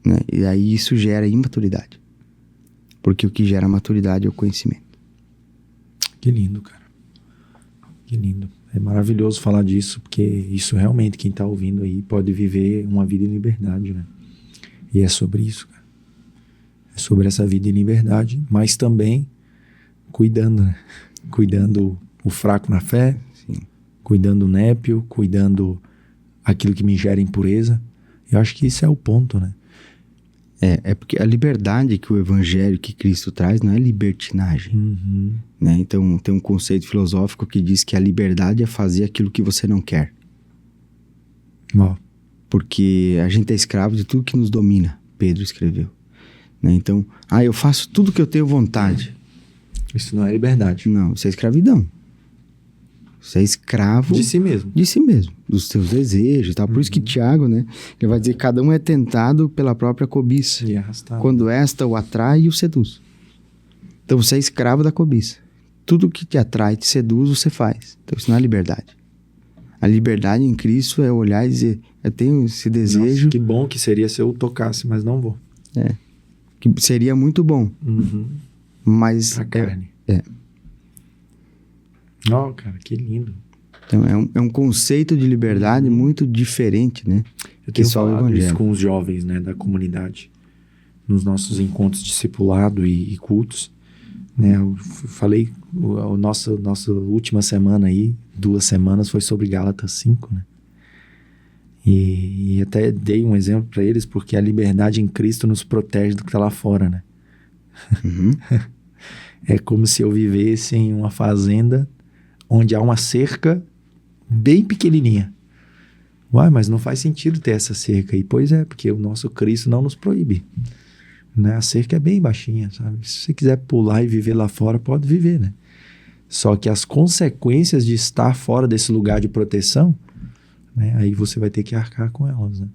Speaker 2: Né? E aí isso gera imaturidade. Porque o que gera maturidade é o conhecimento.
Speaker 1: Que lindo, cara. Que lindo. É maravilhoso falar disso, porque isso realmente, quem tá ouvindo aí, pode viver uma vida em liberdade, né? E é sobre isso, cara. É sobre essa vida em liberdade, mas também cuidando, né? Cuidando o fraco na fé,
Speaker 2: Sim.
Speaker 1: Cuidando o népio, cuidando aquilo que me gera impureza. Eu acho que isso é o ponto, né?
Speaker 2: É porque a liberdade que o evangelho que Cristo traz não é libertinagem. Né? Então, tem um conceito filosófico que diz que a liberdade é fazer aquilo que você não quer. Porque a gente é escravo de tudo que nos domina, Pedro escreveu. Né? Então, eu faço tudo que eu tenho vontade.
Speaker 1: Isso não é liberdade.
Speaker 2: Não, isso é escravidão. Você é escravo...
Speaker 1: De si mesmo.
Speaker 2: De si mesmo, dos seus desejos e tal. Por isso que Tiago, né? Ele vai dizer que cada um é tentado pela própria cobiça.
Speaker 1: E arrastado.
Speaker 2: Quando esta o atrai e o seduz. Então você é escravo da cobiça. Tudo que te atrai, te seduz, você faz. Então isso não é liberdade. A liberdade em Cristo é olhar e dizer, eu tenho esse desejo...
Speaker 1: Nossa, que bom que seria se eu tocasse, mas não vou.
Speaker 2: Que seria muito bom. Mas...
Speaker 1: A carne. Oh, cara, que lindo.
Speaker 2: Então é um conceito de liberdade muito diferente, né?
Speaker 1: Eu tenho falado isso com os jovens, né, da comunidade, nos encontros de discipulado e cultos, né? Eu falei, nossa última semana aí, 2 semanas, foi sobre Gálatas 5, né? E até dei um exemplo para eles, porque a liberdade em Cristo nos protege do que tá lá fora, né? É como se eu vivesse em uma fazenda onde há uma cerca bem pequenininha. Uai, mas não faz sentido ter essa cerca aí. Pois é, porque o nosso Cristo não nos proíbe. Né? A cerca é bem baixinha, sabe? Se você quiser pular e viver lá fora, pode viver, né? Só que as consequências de estar fora desse lugar de proteção, né? Aí você vai ter que arcar com elas, né?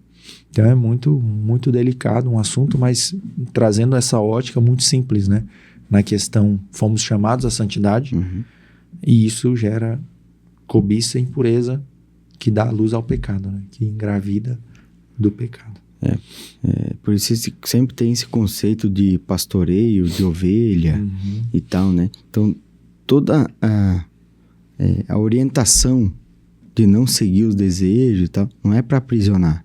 Speaker 1: Então é muito, muito delicado um assunto, mas trazendo essa ótica muito simples, né? Na questão, fomos chamados à santidade, e isso gera cobiça e impureza que dá luz ao pecado, né? Que engravida do pecado.
Speaker 2: Por isso sempre tem esse conceito de pastoreio, de ovelha e tal, né? Então, toda a orientação de não seguir os desejos e tal, não é para aprisionar.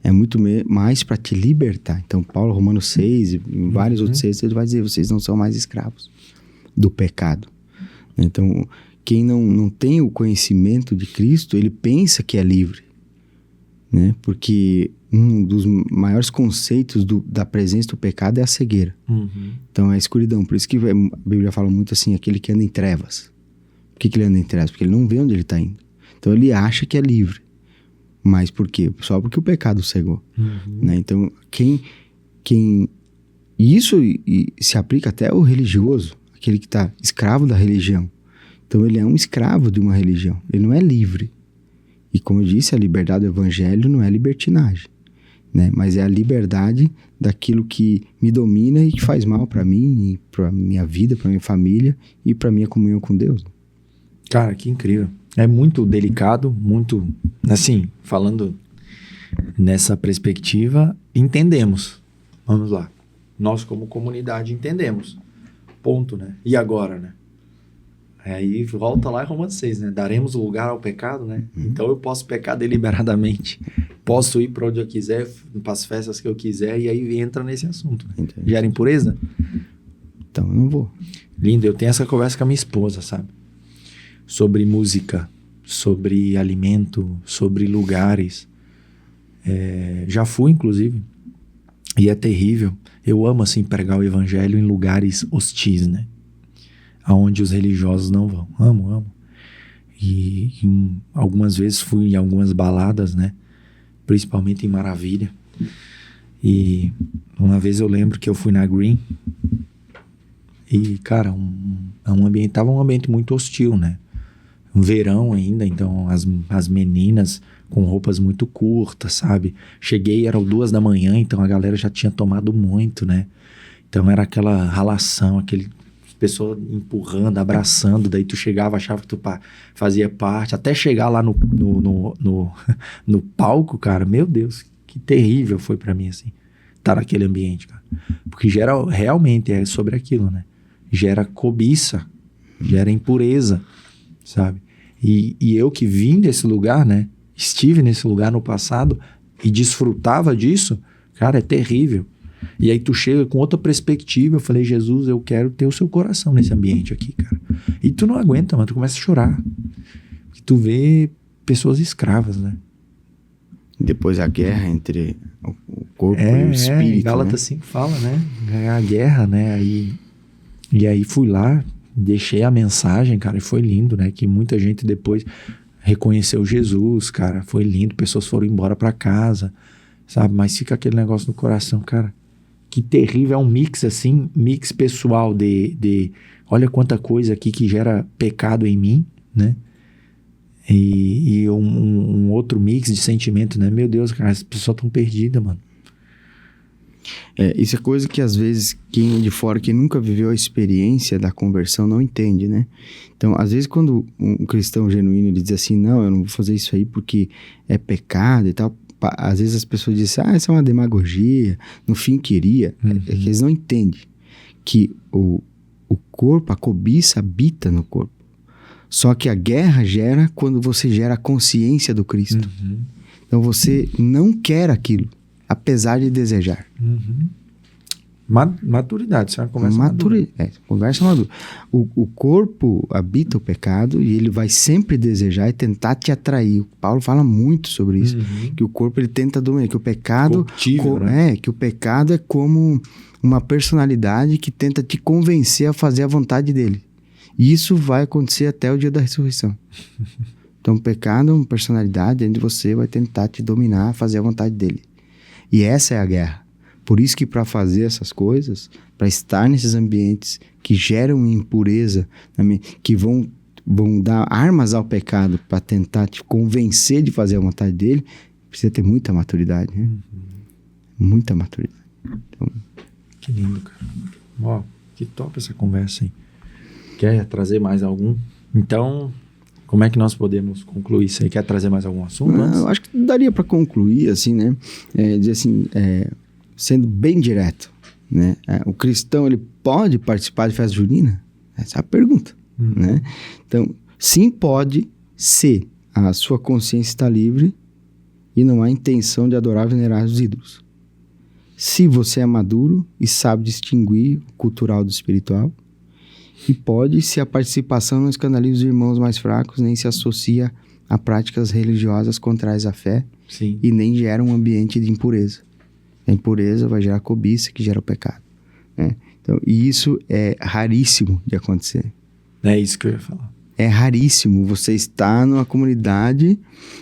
Speaker 2: É muito mais para te libertar. Então, Paulo, Romanos 6 e vários outros textos, ele vai dizer, vocês não são mais escravos do pecado. Então, quem não tem o conhecimento de Cristo, ele pensa que é livre, né? Porque um dos maiores conceitos da presença do pecado é a cegueira. Então, é a escuridão. Por isso que a Bíblia fala muito assim, aquele que anda em trevas. Por que ele anda em trevas? Porque ele não vê onde ele está indo. Então, ele acha que é livre. Mas por quê? Só porque o pecado o cegou. Né? Então, isso se aplica até ao religioso, aquele que está escravo da religião. Então, ele é um escravo de uma religião. Ele não é livre. E como eu disse, a liberdade do evangelho não é libertinagem, né? Mas é a liberdade daquilo que me domina e que faz mal para mim, para minha vida, para minha família e para minha comunhão com Deus.
Speaker 1: Cara, que incrível. É muito delicado, muito... Assim, falando nessa perspectiva, entendemos. Vamos lá. Nós, como comunidade, entendemos. Ponto, né? E agora, né? Aí volta lá em Romanos 6, né? Daremos lugar ao pecado, né? Então eu posso pecar deliberadamente. Posso ir para onde eu quiser, para as festas que eu quiser, e aí entra nesse assunto. Né? Gera impureza?
Speaker 2: Então eu não vou.
Speaker 1: Lindo, eu tenho essa conversa com a minha esposa, sabe? Sobre música, sobre alimento, sobre lugares. Já fui, inclusive, e é terrível. Eu amo, assim, pregar o evangelho em lugares hostis, né? Aonde os religiosos não vão. Amo. E algumas vezes fui em algumas baladas, né? Principalmente em Maravilha. E uma vez eu lembro que eu fui na Green e, cara, tava um ambiente muito hostil, né? Um verão ainda, então as meninas com roupas muito curtas, sabe? Cheguei, eram 2 da manhã, então a galera já tinha tomado muito, né? Então era aquela ralação, pessoas empurrando, abraçando, daí tu chegava, achava que tu fazia parte, até chegar lá no palco, cara, meu Deus, que terrível foi pra mim, assim, estar naquele ambiente, cara. Porque realmente é sobre aquilo, né? Gera cobiça, gera impureza, sabe? E eu que vim desse lugar, né? Estive nesse lugar no passado e desfrutava disso, cara, é terrível. E aí tu chega com outra perspectiva, eu falei, Jesus, eu quero ter o seu coração nesse ambiente aqui, cara. E tu não aguenta, mano, tu começa a chorar. Porque tu vê pessoas escravas, né?
Speaker 2: Depois a guerra entre o corpo e o espírito,
Speaker 1: Gálatas,
Speaker 2: né?
Speaker 1: assim fala, né? É a guerra, né? E aí fui lá, deixei a mensagem, cara, e foi lindo, né? Que muita gente depois reconheceu Jesus, cara. Foi lindo, pessoas foram embora pra casa, sabe? Mas fica aquele negócio no coração, cara. Que terrível, é um mix assim, mix pessoal de olha quanta coisa aqui que gera pecado em mim, né? E um outro mix de sentimento, né? Meu Deus, cara, as pessoas estão perdidas, mano.
Speaker 2: Isso é coisa que às vezes quem de fora, que nunca viveu a experiência da conversão, não entende, né? Então, às vezes quando um cristão genuíno ele diz assim, não, eu não vou fazer isso aí porque é pecado e tal, às vezes as pessoas dizem, isso é uma demagogia, no fim queria. É que eles não entendem que o corpo, a cobiça habita no corpo. Só que a guerra gera quando você gera a consciência do Cristo. Então você não quer aquilo, apesar de desejar.
Speaker 1: Maturidade, isso é uma conversa madura.
Speaker 2: Conversa madura. O corpo habita o pecado e ele vai sempre desejar e tentar te atrair. O Paulo fala muito sobre isso, que o corpo ele tenta dominar, que o pecado que o pecado é como uma personalidade que tenta te convencer a fazer a vontade dele. E isso vai acontecer até o dia da ressurreição. Então o pecado é uma personalidade onde você vai tentar te dominar, fazer a vontade dele. E essa é a guerra. Por isso que para fazer essas coisas, para estar nesses ambientes que geram impureza, que vão dar armas ao pecado para tentar te convencer de fazer a vontade dele, precisa ter muita maturidade, né? Muita maturidade. Então...
Speaker 1: Que lindo, cara. Ó, que top essa conversa aí. Quer trazer mais algum? Então, como é que nós podemos concluir isso aí? Quer trazer mais algum assunto antes?
Speaker 2: Eu acho que daria para concluir, assim, né? Dizer assim... sendo bem direto, né? O cristão, ele pode participar de festa junina? Essa é a pergunta, né? Então, sim pode, se a sua consciência está livre e não há intenção de adorar e venerar os ídolos. Se você é maduro e sabe distinguir o cultural do espiritual, e pode, se a participação não escandaliza os irmãos mais fracos, nem se associa a práticas religiosas contrárias à fé,
Speaker 1: sim,
Speaker 2: e nem gera um ambiente de impureza. A impureza vai gerar cobiça, que gera o pecado, né? Então, e isso é raríssimo de acontecer.
Speaker 1: É isso que eu ia falar.
Speaker 2: É raríssimo você estar numa comunidade,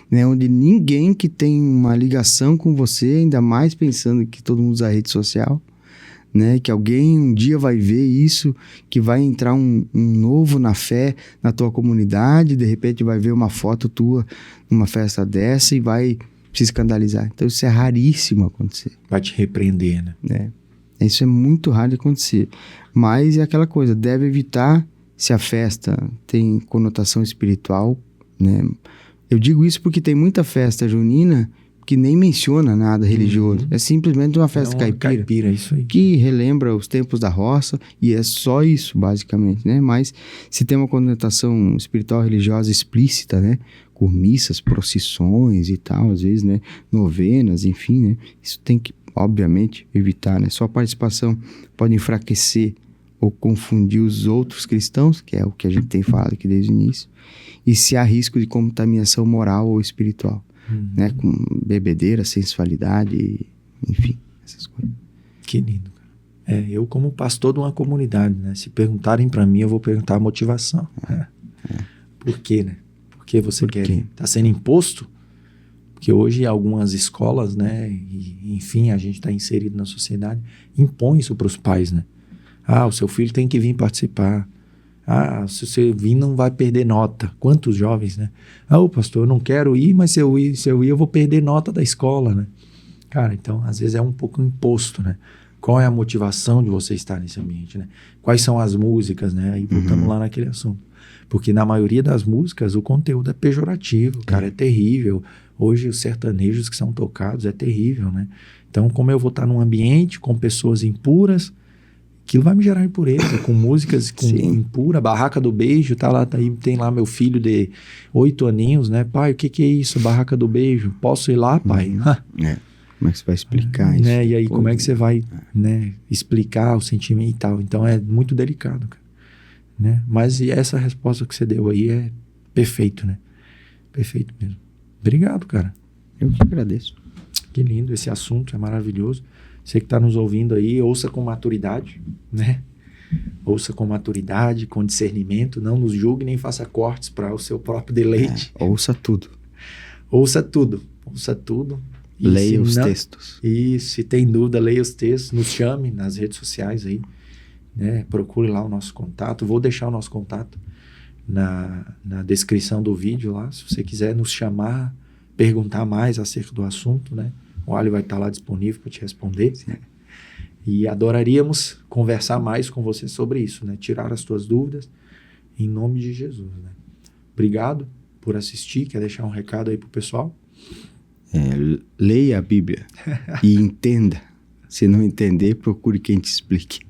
Speaker 2: né, onde ninguém que tem uma ligação com você, ainda mais pensando que todo mundo usa rede social, né, que alguém um dia vai ver isso, que vai entrar um novo na fé na tua comunidade, de repente vai ver uma foto tua numa festa dessa e vai se escandalizar. Então isso é raríssimo acontecer.
Speaker 1: Vai te repreender, né?
Speaker 2: Isso é muito raro de acontecer. Mas é aquela coisa, deve evitar se a festa tem conotação espiritual, né? Eu digo isso porque tem muita festa junina que nem menciona nada religioso. É simplesmente uma festa caipira,
Speaker 1: isso aí,
Speaker 2: que relembra os tempos da roça, e é só isso, basicamente, né? Mas se tem uma conotação espiritual religiosa explícita, né? Com missas, procissões e tal, às vezes, né? Novenas, enfim, né? Isso tem que, obviamente, evitar, né? Sua participação pode enfraquecer ou confundir os outros cristãos, que é o que a gente tem falado aqui desde o início, e se há risco de contaminação moral ou espiritual, né? Com bebedeira, sensualidade, enfim, essas coisas.
Speaker 1: Que lindo, cara. Eu como pastor de uma comunidade, né? Se perguntarem para mim, eu vou perguntar a motivação. Por quê, né? Por que você quer? Tá sendo imposto? Porque hoje algumas escolas, né, e, enfim, a gente está inserido na sociedade, impõe isso para os pais, né? Ah, o seu filho tem que vir participar. Ah, se você vir não vai perder nota. Quantos jovens, né? Ah, ô pastor, eu não quero ir, mas se eu ir eu vou perder nota da escola, né? Cara, então às vezes é um pouco imposto, né? Qual é a motivação de você estar nesse ambiente, né? Quais são as músicas, né? Aí voltamos lá naquele assunto. Porque na maioria das músicas o conteúdo é pejorativo, cara, é terrível. Hoje os sertanejos que são tocados é terrível, né? Então, como eu vou estar num ambiente com pessoas impuras, aquilo vai me gerar impureza, com músicas com impura, Barraca do Beijo, tá lá, tem lá meu filho de 8 aninhos, né? Pai, o que é isso, Barraca do Beijo? Posso ir lá, pai?
Speaker 2: Como é que você vai explicar isso?
Speaker 1: Né? E aí, como é que você vai, né, explicar o sentimento e tal? Então, é muito delicado, cara. Né? Mas e essa resposta que você deu aí é perfeito, né? Perfeito mesmo. Obrigado, cara.
Speaker 2: Eu que agradeço.
Speaker 1: Que lindo, esse assunto é maravilhoso. Você que está nos ouvindo aí, ouça com maturidade, né? Ouça com maturidade, com discernimento, não nos julgue nem faça cortes para o seu próprio deleite.
Speaker 2: Ouça tudo.
Speaker 1: Ouça tudo, ouça tudo. E
Speaker 2: leia os textos.
Speaker 1: E se tem dúvida, leia os textos, nos chame nas redes sociais aí, né? Procure lá o nosso contato. Vou deixar o nosso contato na descrição do vídeo lá, se você quiser nos chamar, perguntar mais acerca do assunto, né? O Ali vai estar lá disponível para te responder. Sim. E adoraríamos conversar mais com você sobre isso, né? Tirar as tuas dúvidas em nome de Jesus, né? Obrigado por assistir. Quer deixar um recado aí pro pessoal?
Speaker 2: Leia a Bíblia e entenda. Se não entender, procure quem te explique.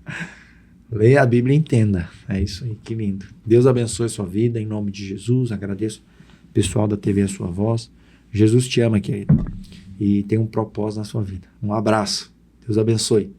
Speaker 1: Leia a Bíblia e entenda. É isso aí, que lindo. Deus abençoe a sua vida em nome de Jesus. Agradeço o pessoal da TV A Sua Voz. Jesus te ama, querido. E tem um propósito na sua vida. Um abraço. Deus abençoe.